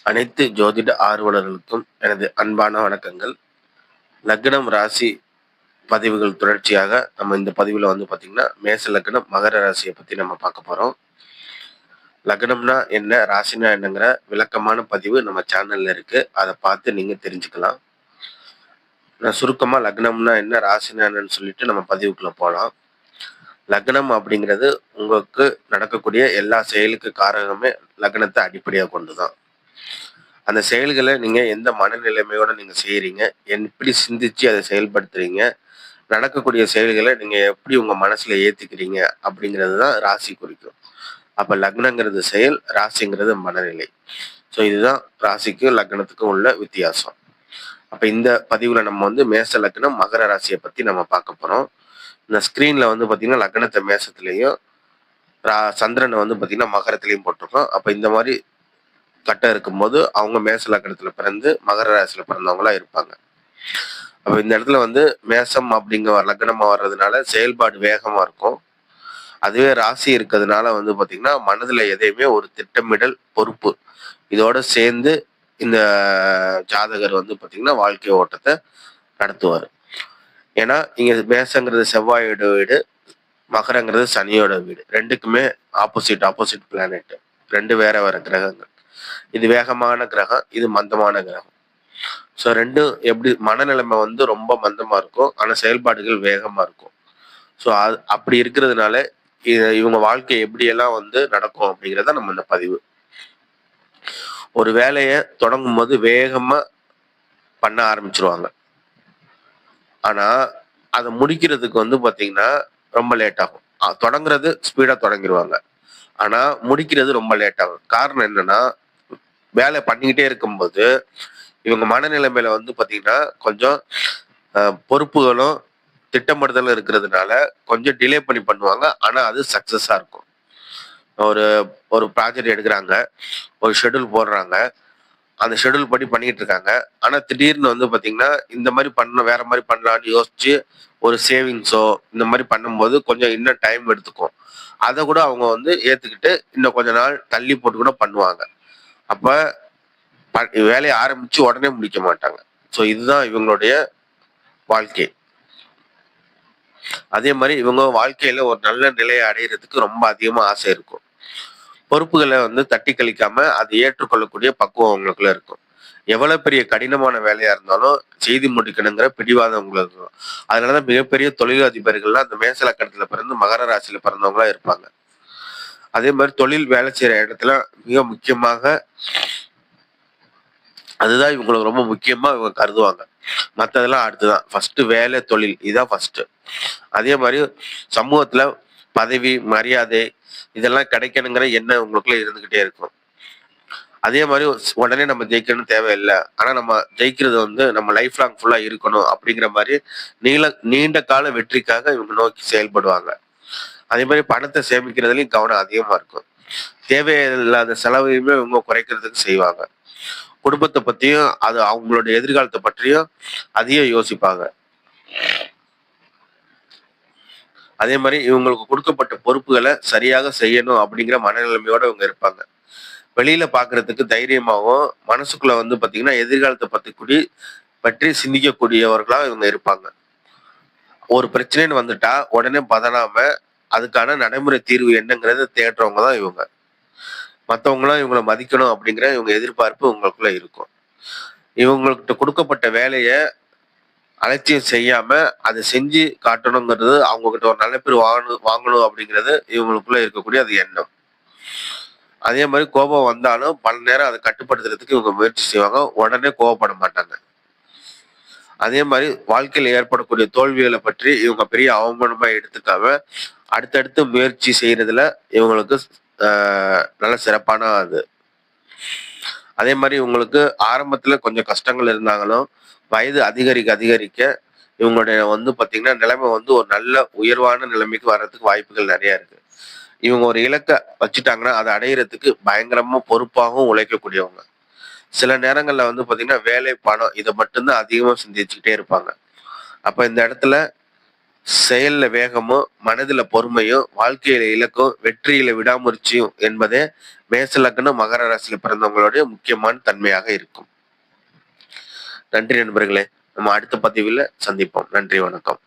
அனைத்து ஜோதிட ஆர்வலர்களுக்கும் எனது அன்பான வணக்கங்கள். லக்னம், ராசி பதிவுகள் தொடர்ச்சியாக நம்ம இந்த பதிவுல பார்த்தீங்கன்னா, மேச லக்னம், மகர ராசியை பத்தி நம்ம பார்க்க போறோம். லக்னம்னா என்ன, ராசினா என்னங்கிற விளக்கமான பதிவு நம்ம சேனல்ல இருக்கு. அதை பார்த்து நீங்க தெரிஞ்சுக்கலாம். நான் சுருக்கமா லக்னம்னா என்ன, ராசினா என்னன்னு சொல்லிட்டு நம்ம பதிவுக்குள்ள போலாம். லக்னம் அப்படிங்கிறது உங்களுக்கு நடக்கக்கூடிய எல்லா செயலுக்கு காரணமே லக்னத்தை அடிப்படையாக கொண்டுதான். அந்த செயல்களை நீங்க எந்த மனநிலைமையோட நீங்க செய்யறீங்க, எப்படி சிந்திச்சு அதை செயல்படுத்துறீங்க, நடக்கக்கூடிய செயல்களை நீங்க எப்படி உங்க மனசுல ஏத்துக்கிறீங்க அப்படிங்கிறது தான் ராசி குறிக்கும். அப்ப லக்னங்கிறது செயல், ராசிங்கிறது மனநிலை. ஸோ இதுதான் ராசிக்கும் லக்னத்துக்கும் உள்ள வித்தியாசம். அப்ப இந்த பதிவுல நம்ம மேச லக்னம், மகர ராசியை பத்தி நம்ம பார்க்க போறோம். இந்த ஸ்கிரீன்ல பாத்தீங்கன்னா லக்னத்தை மேசத்திலையும் சந்திரனை பாத்தீங்கன்னா மகரத்திலையும் போட்டிருக்கோம். அப்ப இந்த மாதிரி கட்டம் இருக்கும்போது அவங்க மேச லக்னத்துல பிறந்து மகர ராசியில பிறந்தவங்களா இருப்பாங்க. அப்ப இந்த இடத்துல மேசம் அப்படிங்கிற லக்னமா வர்றதுனால செயல்பாடு வேகமா இருக்கும். அதுவே ராசி இருக்கிறதுனால பாத்தீங்கன்னா மனதுல எதையுமே ஒரு திட்டமிடல், பொறுப்பு இதோட சேர்ந்து இந்த ஜாதகர் பாத்தீங்கன்னா வாழ்க்கை ஓட்டத்தை நடத்துவார். ஏன்னா இங்க மேசங்கிறது செவ்வாயோட வீடு, மகரங்கிறது சனியோட வீடு. ரெண்டுக்குமே ஆப்போசிட் பிளானெட். ரெண்டு வேற வேற கிரகங்கள். இது வேகமான கிரகம், இது மந்தமான கிரகம். ஸோ ரெண்டும் எப்படி மனநிலைமை ரொம்ப மந்தமா இருக்கும், ஆனா செயல்பாடுகள் வேகமா இருக்கும். ஸோ அப்படி இருக்கிறதுனால இவங்க வாழ்க்கை எப்படியெல்லாம் நடக்கும் அப்படிங்கிறத நம்ம இந்த பதிவு. ஒரு வேலையை தொடங்கும் போது வேகமா பண்ண ஆரம்பிச்சிருவாங்க. ஆனா அதை முடிக்கிறதுக்கு பாத்தீங்கன்னா ரொம்ப லேட் ஆகும். தொடங்குறது ஸ்பீடா தொடங்கிடுவாங்க, ஆனா முடிக்கிறது ரொம்ப லேட் ஆகும். காரணம் என்னன்னா, வேலை பண்ணிக்கிட்டே இருக்கும்போது இவங்க மனநிலைமையில பாத்தீங்கன்னா கொஞ்சம் பொறுப்புகளும் திட்டமிடுதலும் இருக்கிறதுனால கொஞ்சம் டிலே பண்ணி பண்ணுவாங்க. ஆனா அது சக்சஸா இருக்கும். ஒரு ஒரு ப்ராஜெக்ட் எடுக்கிறாங்க, ஒரு ஷெட்யூல் போடுறாங்க, அந்த ஷெட்யூல் படி பண்ணிட்டு இருக்காங்க. ஆனா திடீர்னு பாத்தீங்கன்னா இந்த மாதிரி வேற மாதிரி பண்ணலான்னு யோசிச்சு ஒரு சேவிங்ஸோ இந்த மாதிரி பண்ணும்போது கொஞ்சம் இன்னும் டைம் எடுத்துக்கும். அதை கூட அவங்க ஏத்துக்கிட்டு இன்னும் கொஞ்ச நாள் தள்ளி போட்டு கூட பண்ணுவாங்க. அப்ப வேலையை ஆரம்பிச்சு உடனே முடிக்க மாட்டாங்க. ஸோ இதுதான் இவங்களுடைய வாழ்க்கை. அதே மாதிரி இவங்க வாழ்க்கையில ஒரு நல்ல நிலையை அடையிறதுக்கு ரொம்ப அதிகமா ஆசை இருக்கும். பொறுப்புகளை தட்டி கழிக்காம அதை ஏற்றுக்கொள்ளக்கூடிய பக்குவம் அவங்களுக்குள்ள இருக்கும். எவ்வளவு பெரிய கடினமான வேலையா இருந்தாலும் செய்தி முடிக்கணுங்கிற பிடிவாதம் உங்களுக்கு இருக்கும். அதனாலதான் மிகப்பெரிய தொழிலதிபர்கள்லாம் அந்த மேச லக்னத்துல பிறந்து மகர ராசியில பிறந்தவங்களா இருப்பாங்க. அதே மாதிரி தொழில் வேலை செய்யற இடத்துல மிக முக்கியமாக அதுதான் இவங்களுக்கு ரொம்ப முக்கியமா இவங்க கருதுவாங்க. மற்றதெல்லாம் அடுத்துதான். ஃபர்ஸ்ட் வேலை, தொழில் இதான் ஃபர்ஸ்ட். அதே மாதிரி சமூகத்துல பதவி, மரியாதை இதெல்லாம் கிடைக்கணுங்கிற எண்ணம் உங்களுக்குள்ள இருந்துகிட்டே இருக்கும். அதே மாதிரி உடனே நம்ம ஜெயிக்கணும்னு தேவையில்லை, ஆனா நம்ம ஜெயிக்கிறது நம்ம லைஃப் லாங் ஃபுல்லா இருக்கணும் அப்படிங்கிற மாதிரி நீண்ட கால வெற்றிக்காக இவங்க நோக்கி செயல்படுவாங்க. அதே மாதிரி பணத்தை சேமிக்கிறதுலயும் கவனம் அதிகமா இருக்கும். தேவையில்லாத செலவையுமே இவங்க குறைக்கிறதுக்கு செய்வாங்க. குடும்பத்தை பத்தியும் அது அவங்களோட எதிர்காலத்தை பற்றியும் அதிகம் யோசிப்பாங்க. அதே மாதிரி இவங்களுக்கு கொடுக்கப்பட்ட பொறுப்புகளை சரியாக செய்யணும் அப்படிங்கிற மனநிலைமையோட இவங்க இருப்பாங்க. வெளியில பாக்குறதுக்கு தைரியமாகவும் மனசுக்குள்ள பாத்தீங்கன்னா எதிர்காலத்தை பற்றி சிந்திக்கக்கூடியவர்களா இவங்க இருப்பாங்க. ஒரு பிரச்சனைன்னு வந்துட்டா உடனே பதறாம அதுக்கான நடைமுறை தீர்வு என்னங்கிறத தேடுறவங்க தான் இவங்க. மற்றவங்களாம் இவங்களை மதிக்கணும் அப்படிங்கிற இவங்க எதிர்பார்ப்பு உங்களுக்குள்ள இருக்கும். இவங்கள்கிட்ட கொடுக்கப்பட்ட வேலையை அலட்சியம் செய்யாம அதை செஞ்சு காட்டணுங்கிறது, அவங்க கிட்ட ஒரு நல்ல பேர் வாங்கணும் அப்படிங்கிறது இவங்களுக்குள்ள இருக்கக்கூடிய அது எண்ணம். அதே மாதிரி கோபம் வந்தாலும் பல நேரம் அதை கட்டுப்படுத்துறதுக்கு இவங்க முயற்சி செய்வாங்க. உடனே கோபப்பட மாட்டாங்க. அதே மாதிரி வாழ்க்கையில ஏற்படக்கூடிய தோல்விகளை பற்றி இவங்க பெரிய அவமானமா எடுத்துக்காம அடுத்தடுத்து முயற்சி செய்யறதுல இவங்களுக்கு நல்ல சிறப்பான அது. அதே மாதிரி இவங்களுக்கு ஆரம்பத்துல கொஞ்சம் கஷ்டங்கள் இருந்தாங்களும் வயது அதிகரிக்க இவங்களுடைய பாத்தீங்கன்னா நிலைமை ஒரு நல்ல உயர்வான நிலைமைக்கு வர்றதுக்கு வாய்ப்புகள் நிறைய இருக்கு. இவங்க ஒரு இலக்கை வச்சுட்டாங்கன்னா அதை அடையிறதுக்கு பயங்கரமா பொறுப்பாகவும் உழைக்கக்கூடியவங்க. சில நேரங்கள்ல பாத்தீங்கன்னா வேலை, பணம் இதை மட்டும்தான் அதிகமா சிந்திச்சுக்கிட்டே இருப்பாங்க. அப்ப இந்த இடத்துல செயல்ல வேகமும், மனதுல பொறுமையும், வாழ்க்கையில இலக்கும், வெற்றியில விடாமுயற்சியும் என்பதே மேச லக்னம், மகர ராசியில பிறந்தவங்களுடைய முக்கியமான தன்மையாக இருக்கும். நன்றி நண்பர்களே. நம்ம அடுத்த பதிவுல சந்திப்போம். நன்றி, வணக்கம்.